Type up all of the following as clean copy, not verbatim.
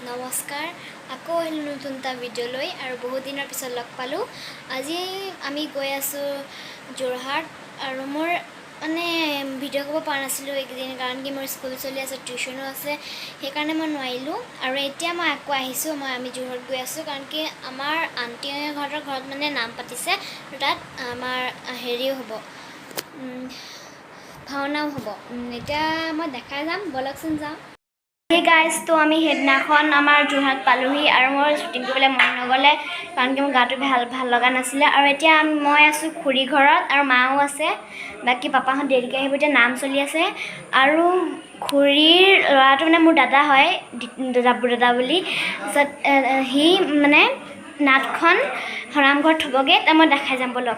নমস্কাৰ আকৌ আহিলোঁ নতুন এটা ভিডিঅ' লৈ আৰু বহুত দিনৰ পিছত লগ পালোঁ। আজি আমি গৈ আছোঁ যোৰহাট আৰু মোৰ মানে ভিডিঅ' কৰিব পৰা নাছিলোঁ এইকেইদিন, কাৰণ কি মোৰ স্কুল চলি আছে, টিউশ্যনো আছে, সেইকাৰণে মই নোৱাৰিলোঁ। আৰু এতিয়া মই আকৌ আহিছোঁ, আমি যোৰহাট গৈ আছোঁ কাৰণ কি আমাৰ আণ্টিহঁতৰ ঘৰত মানে নাম পাতিছে, তাত আমাৰ হেৰিও হ'ব, ভাওনাও হ'ব। এতিয়া মই দেখাই যাম, ব'লকচোন যাওঁ। গাইজ, তো আমি সেইদিনাখন আমাৰ যোৰহাট পালোহি আৰু মোৰ শ্বুটিং কৰিবলৈ মন নগ'লে কাৰণ কি মোৰ গাটো ভাল লগা নাছিলে। আৰু এতিয়া মই আছোঁ খুৰী ঘৰত আৰু মাও আছে, বাকী পাপাহঁত দেৰিকৈ আহিব। এতিয়া নাম চলি আছে আৰু খুৰীৰ ল'ৰাটো মানে মোৰ দাদা হয়, ডাবু দাদা বুলি। তাৰপিছত সি মানে নাটখন নামঘৰত থ'বগৈ, তাৰ মই দেখাই যাম ব'লক।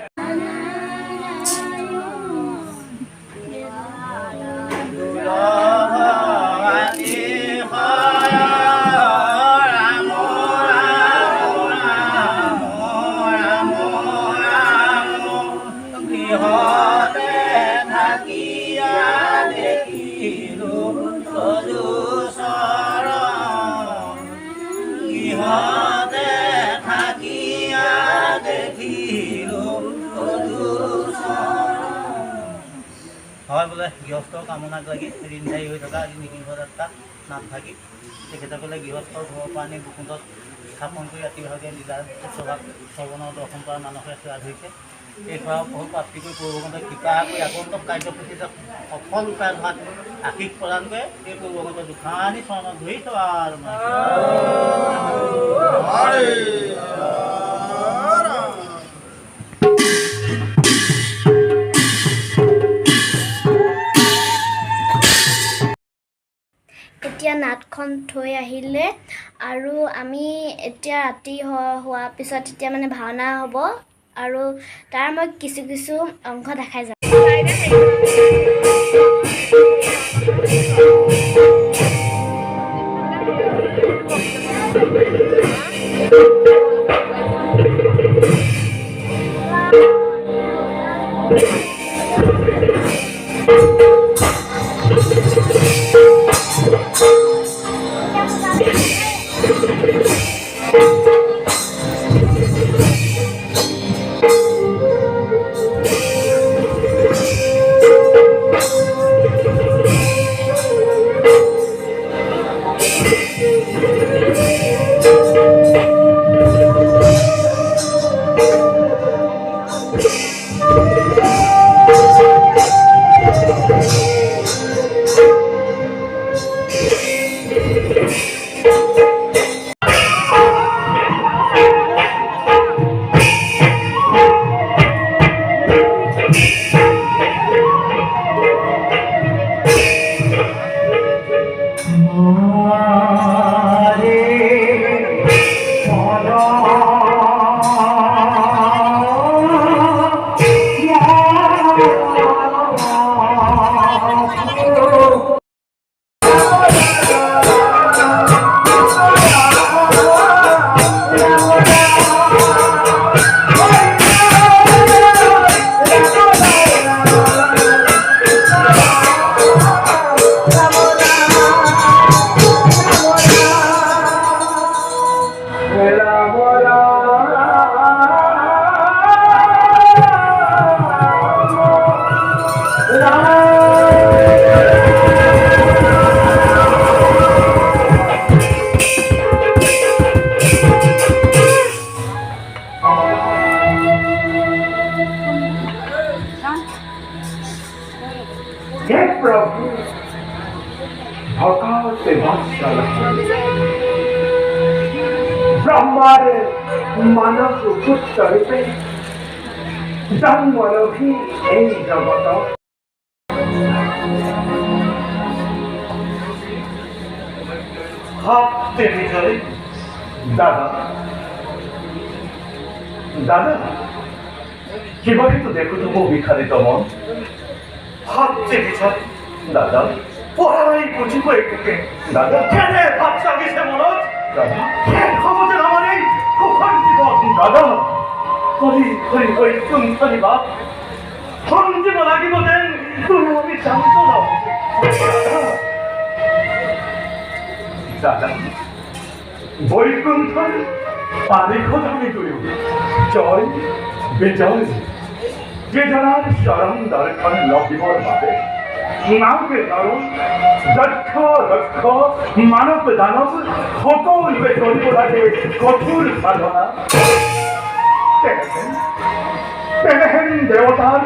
হয় বোলে গৃহস্থৰ কামনাক লাগি ঋণধাৰী হৈ থকা আজি নিসিংহ যাত্ৰা নাম থাকি তেখেতসকলে গৃহস্থৰ ঘৰৰ পৰা আনি বুকুণ্ডত স্থাপন কৰি ৰাতিভাগে লীলা উৎসৱক শ্ৰৱণৰ দৰ্শন কৰা মানসে সেৱা ধৰিছে। এই সেৱা বহু প্ৰাপ্তি কৰি পূৰ্বগত কৃপা কৰি আগন্তক কাৰ্যসূচী সফল ৰূপায়ণ হোৱাত আশীষ প্ৰদান কৰে। এই পূৰ্বগত দুখানি চৰণত ধৰি সেৱা এতিয়া নাটখন থৈ আহিলে আৰু আমি এতিয়া ৰাতি হোৱাৰ পিছত এতিয়া মানে ভাওনা হ'ব আৰু তাৰ মই কিছু অংশ দেখাই যাম। हे प्रभु भकाल से भत्सल ब्रह्मारे मानव पुत्र रूपे जन्म लखी এই জগত ভাবতে বিজয় দাদা দাদা কিভাবে তো দেখো তো বিখারিত মন ভাবতে বিজয় দাদা পড়াই বুঝিব এটুকে দাদা কেনে ভাবছা গেছে মনত দাদা ক্ষমতা আমারে কখন জীবন দাদা হরি হরি হরি তুমি হরি বাপ সঞ্জীব লাগিব যেন তুমি আমি জানতো না দাদা বৈকুণ্ঠৰ পারিখদানে তুলিও জয় বিজয় যেজনার চরণ দর্শন লভিবর বাবে নামকে নরম দক্ষ দক্ষ মানব দানব সকলকে চলিব লাগে কঠোর সাধনা তেহেন দেবতার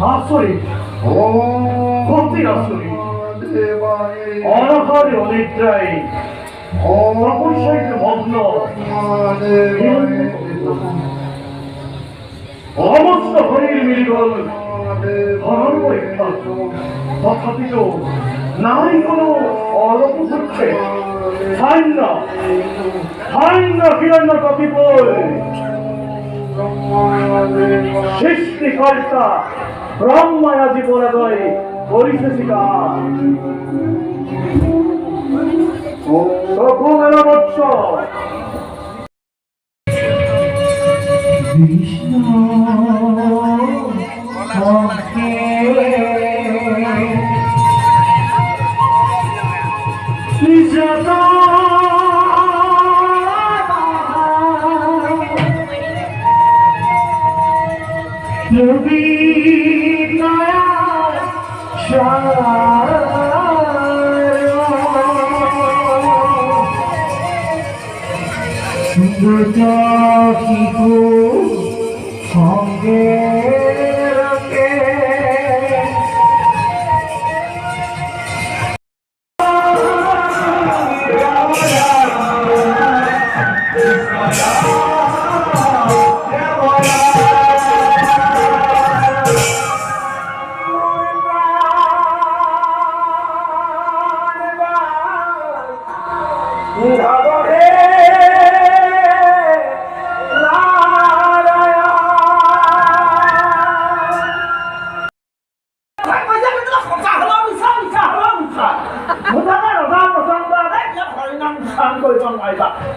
আচৰিত অতি আচৰিত অনহারে অনিদ্রায় তপস্যায় মগ্ন অমস্ত হরির মিলগল ধর্ম তথাপিত নাই কোনো অলপ হচ্ছে সাইন্য হিরণ্য কপিবল সৃষ্টিকর্তা ব্রহ্মায়া জীবনাদয় পরিশেষী কাজ সকল বৎস কৃষ্ণ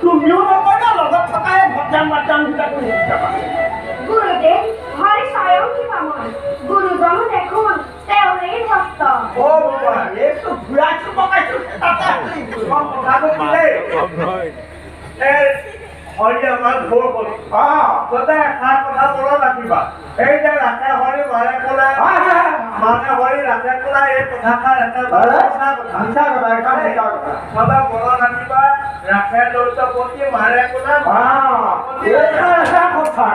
তুমিও নকৰিবা লগত থকাই ভদ্ৰাং বাদ্ৰাং দুটাকো নিদিবা গুৰুদেৱ হৰি স্বয়ং কি পামন গুৰুজন দেখোন তেওঁৰেই ভক্ত অ বাবা এইটো ঘূৰাইছো পকাইছো তাতে সব কথাটো দিলে হৰি আমাৰ ঘৰ কৰি ততে এষাৰ কথা মনত ৰাখিবা এই যে ৰাখে হৰি মাৰে ক'লে মানে হৰি ৰাখে ক'লে এই কথাষাৰ একেবাৰে মিছা কথা এষাৰ মিছা কথা সদায় মনত ৰাখিবা ৰাখে দৈত্যপতি মাৰে ক'লে কথা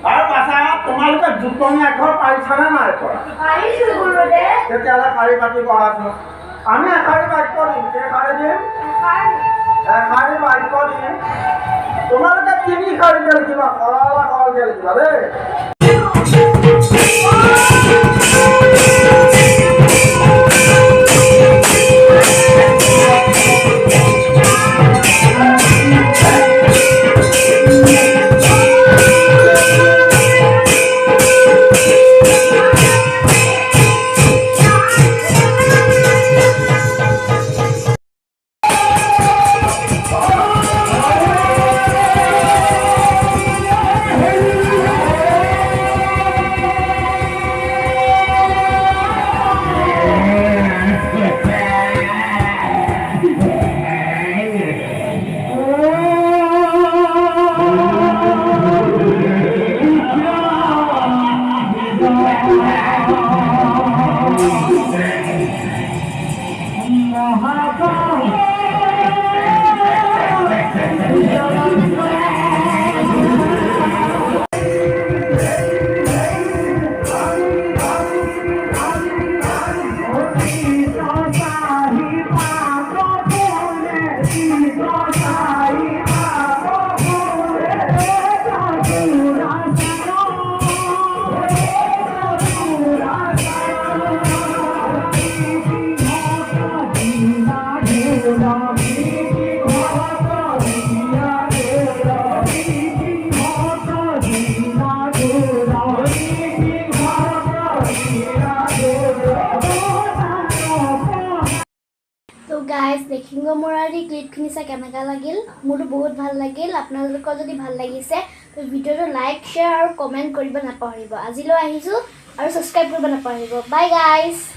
আৰু বাছা তোমালোকে জোকনি এঘৰ পাৰিছানে নাই পৰা পাৰিছো গুৰুদেৱ তেতিয়াহ'লে শাৰী পাতি বহাচোন আমি এষাৰী বাক্য দিম কেইষাৰী দিম এষাৰী বাক্য দিম তোমালোকে 3 শাৰীকে লিখিবা সৰলা সৰলকে লিখিবা দেই গাইজ দেখিব মোৰ আজি ক্লিপখিনি চাই কেনেকুৱা লাগিল মোৰতো বহুত ভাল লাগিল আপোনালোকৰ যদি ভাল লাগিছে তো ভিডিঅ'টো লাইক শ্বেয়াৰ আৰু কমেণ্ট কৰিব নাপাহৰিব আজিলৈ আহিছোঁ আৰু ছাবস্ক্ৰাইব কৰিব নাপাহৰিব বাই গাইজ